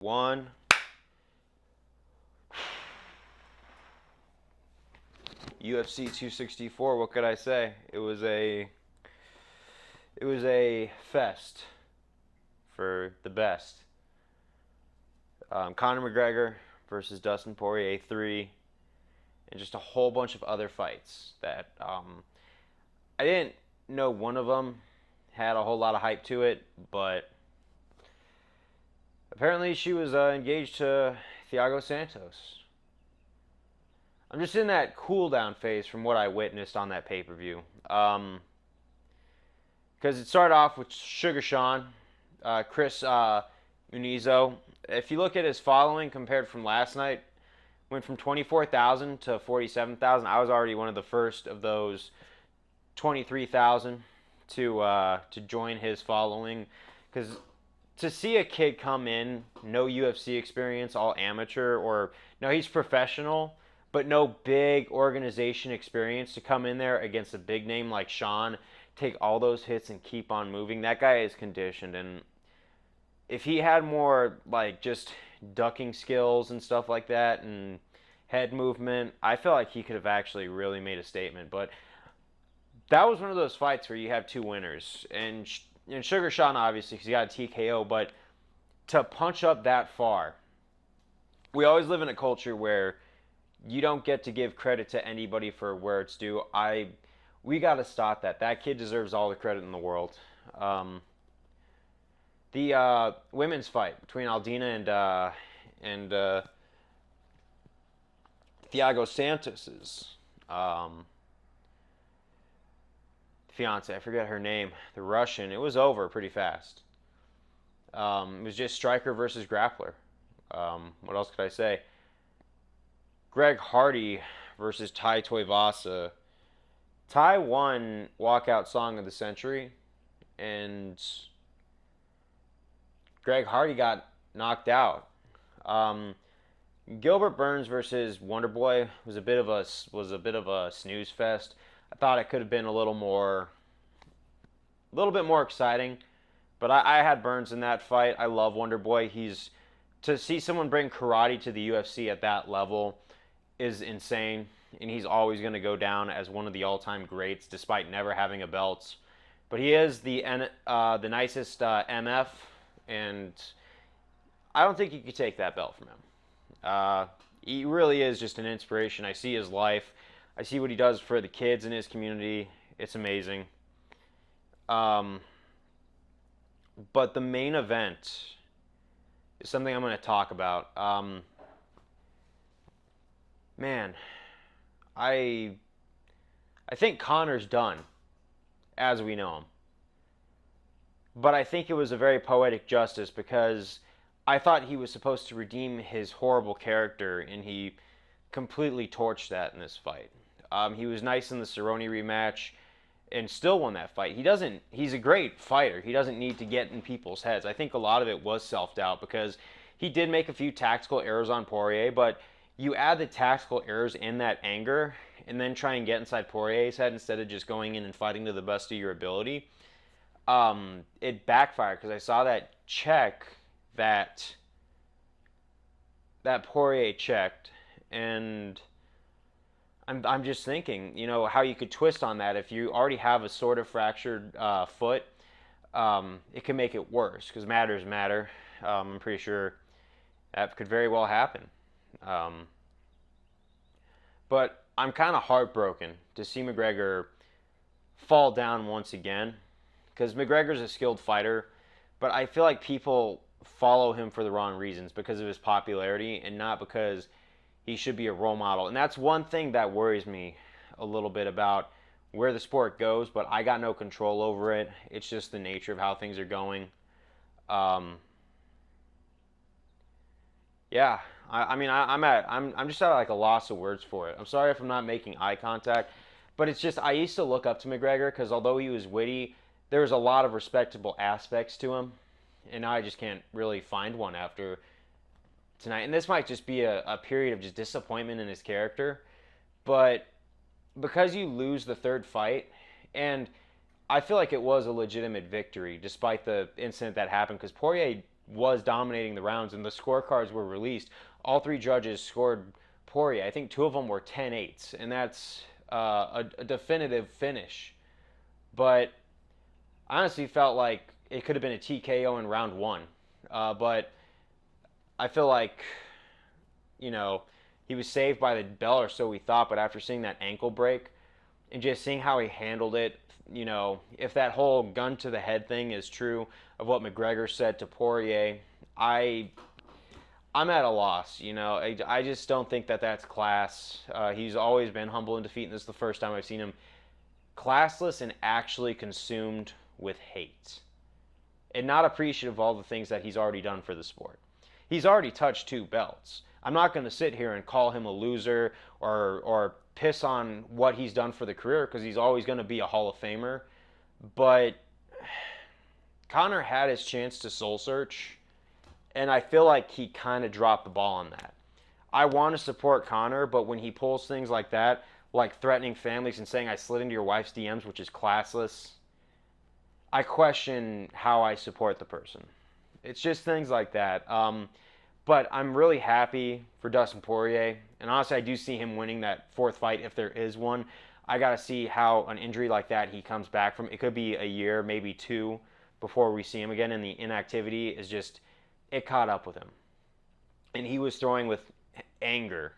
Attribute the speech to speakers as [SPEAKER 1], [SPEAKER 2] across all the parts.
[SPEAKER 1] One. UFC 264. What could I say? It was a fest for the best. Conor McGregor versus Dustin Poirier 3, and just a whole bunch of other fights that I didn't know one of them had a whole lot of hype to it, but apparently she was engaged to Thiago Santos. I'm just in that cool down phase from what I witnessed on that pay per view. Because it started off with Sugar Sean, Chris Unizo. If you look at his following compared from last night, went from 24,000 to 47,000. I was already one of the first of those 23,000 to join his following, because to see a kid come in, no UFC experience, all amateur, or no, he's professional, but no big organization experience, to come in there against a big name like Sean, take all those hits and keep on moving. That guy is conditioned, and if he had more like just ducking skills and stuff like that and head movement, I feel like he could have actually really made a statement. But that was one of those fights where you have two winners, and Sugar Sean obviously because he got a TKO, but to punch up that far, we always live in a culture where you don't get to give credit to anybody for where it's due. We got to stop that. That kid deserves all the credit in the world. The women's fight between Aldina and Thiago Santos's fiance, I forget her name, the Russian. It was over pretty fast. It was just striker versus grappler. What else could I say? Greg Hardy versus Tai Tuivasa. Tai won walkout song of the century, and Greg Hardy got knocked out. Gilbert Burns versus Wonderboy was a bit of a snooze fest. I thought it could have been a little bit more exciting, but I had Burns in that fight. I love Wonderboy. To see someone bring karate to the UFC at that level is insane, and he's always going to go down as one of the all-time greats, despite never having a belt. But he is the nicest MF, and I don't think you could take that belt from him. He really is just an inspiration. I see his life. I see what he does for the kids in his community. It's amazing. But the main event is something I'm going to talk about. Man, I think Conor's done as we know him. But I think it was a very poetic justice, because I thought he was supposed to redeem his horrible character, and he completely torched that in this fight. He was nice in the Cerrone rematch and still won that fight. He's a great fighter. He doesn't need to get in people's heads. I think a lot of it was self-doubt, because he did make a few tactical errors on Poirier, but you add the tactical errors in that anger and then try and get inside Poirier's head instead of just going in and fighting to the best of your ability. It backfired, because I saw that check that Poirier checked, and I'm just thinking, how you could twist on that. If you already have a sort of fractured foot, it can make it worse, because matters matter. I'm pretty sure that could very well happen. But I'm kind of heartbroken to see McGregor fall down once again, because McGregor's a skilled fighter, but I feel like people follow him for the wrong reasons, because of his popularity and not because he should be a role model. And that's one thing that worries me a little bit about where the sport goes, but I got no control over it. It's just the nature of how things are going. Yeah, I'm just at like a loss of words for it. I'm sorry if I'm not making eye contact, but it's just I used to look up to McGregor, because although he was witty, there was a lot of respectable aspects to him, and now I just can't really find one after tonight. And this might just be a period of just disappointment in his character, but because you lose the third fight, and I feel like it was a legitimate victory despite the incident that happened, because Poirier was dominating the rounds, and the scorecards were released. All three judges scored Poirier. I think two of them were 10-8s, and that's a definitive finish. But I honestly felt like it could have been a TKO in round one. But I feel like, you know, he was saved by the bell, or so we thought. But after seeing that ankle break and just seeing how he handled it, you know, if that whole gun to the head thing is true of what McGregor said to Poirier, I'm at a loss. You know, I just don't think that that's class. He's always been humble in defeat, and this is the first time I've seen him classless and actually consumed with hate and not appreciative of all the things that he's already done for the sport. He's already touched 2 belts. I'm not going to sit here and call him a loser or piss on what he's done for the career, because he's always going to be a Hall of Famer. But Conor had his chance to soul search, and I feel like he kind of dropped the ball on that. I want to support Conor, but when he pulls things like that, like threatening families and saying I slid into your wife's DMs, which is classless, I question how I support the person. It's just things like that. But I'm really happy for Dustin Poirier, and honestly, I do see him winning that 4th fight if there is one. I got to see how an injury like that he comes back from. It could be a year, maybe 2, before we see him again, and the inactivity is just, it caught up with him. And he was throwing with anger,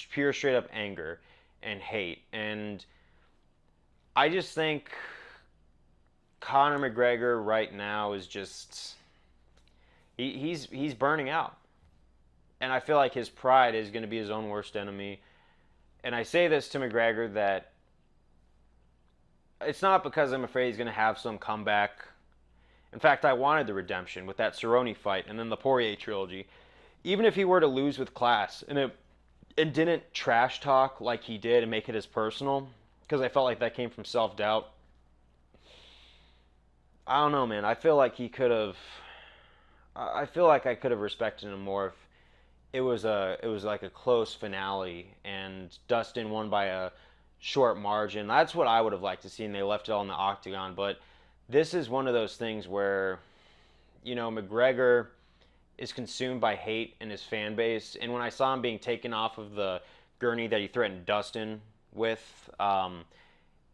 [SPEAKER 1] pure straight up anger and hate. And I just think Conor McGregor right now is just, he's burning out. And I feel like his pride is going to be his own worst enemy. And I say this to McGregor, that it's not because I'm afraid he's going to have some comeback. In fact, I wanted the redemption with that Cerrone fight and then the Poirier trilogy. Even if he were to lose with class and didn't trash talk like he did and make it as personal, because I felt like that came from self-doubt. I don't know, man. I feel like I could have respected him more if it was like a close finale and Dustin won by a short margin. That's what I would have liked to see, and they left it all in the octagon. But this is one of those things where, you know, McGregor is consumed by hate in his fan base. And when I saw him being taken off of the gurney that he threatened Dustin with,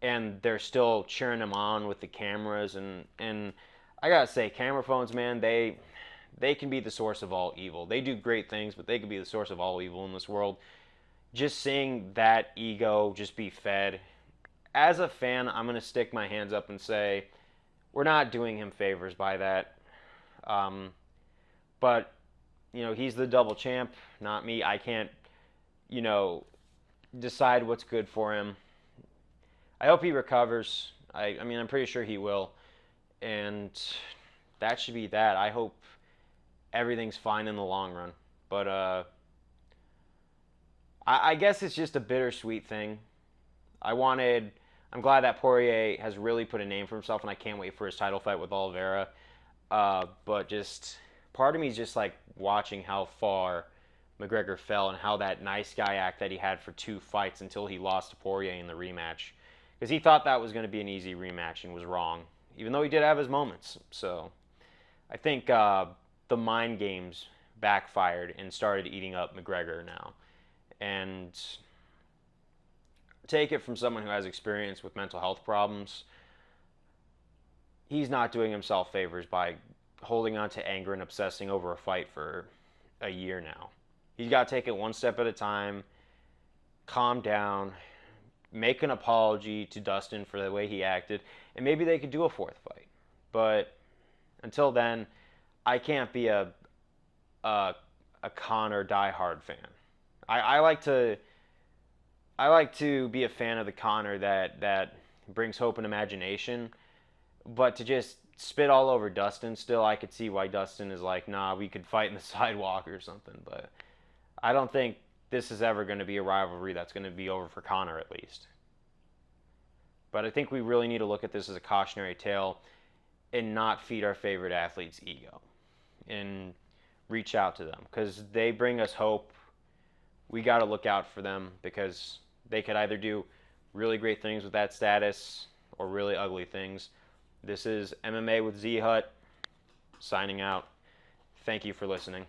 [SPEAKER 1] and they're still cheering him on with the cameras, and I gotta say, camera phones, man, they can be the source of all evil. They do great things, but they can be the source of all evil in this world. Just seeing that ego just be fed. As a fan, I'm going to stick my hands up and say, we're not doing him favors by that. But, you know, he's the double champ, not me. I can't, you know, decide what's good for him. I hope he recovers. I mean, I'm pretty sure he will. And that should be that. I hope everything's fine in the long run. But I guess it's just a bittersweet thing. I'm glad that Poirier has really put a name for himself, and I can't wait for his title fight with Oliveira. But just part of me is just like watching how far McGregor fell and how that nice guy act that he had for 2 fights until he lost to Poirier in the rematch. Because he thought that was going to be an easy rematch and was wrong, even though he did have his moments. So I think the mind games backfired and started eating up McGregor now. And take it from someone who has experience with mental health problems, he's not doing himself favors by holding on to anger and obsessing over a fight for a year now. He's got to take it one step at a time, calm down, make an apology to Dustin for the way he acted, and maybe they could do a 4th fight. But until then, I can't be a Conor diehard fan. I like to be a fan of the Conor that brings hope and imagination, but to just spit all over Dustin still, I could see why Dustin is like, nah, we could fight in the sidewalk or something. But I don't think this is ever going to be a rivalry that's going to be over for Conor, at least. But I think we really need to look at this as a cautionary tale and not feed our favorite athletes' ego and reach out to them, because they bring us hope. We got to look out for them, because they could either do really great things with that status or really ugly things. This is MMA with Z Hut, signing out. Thank you for listening.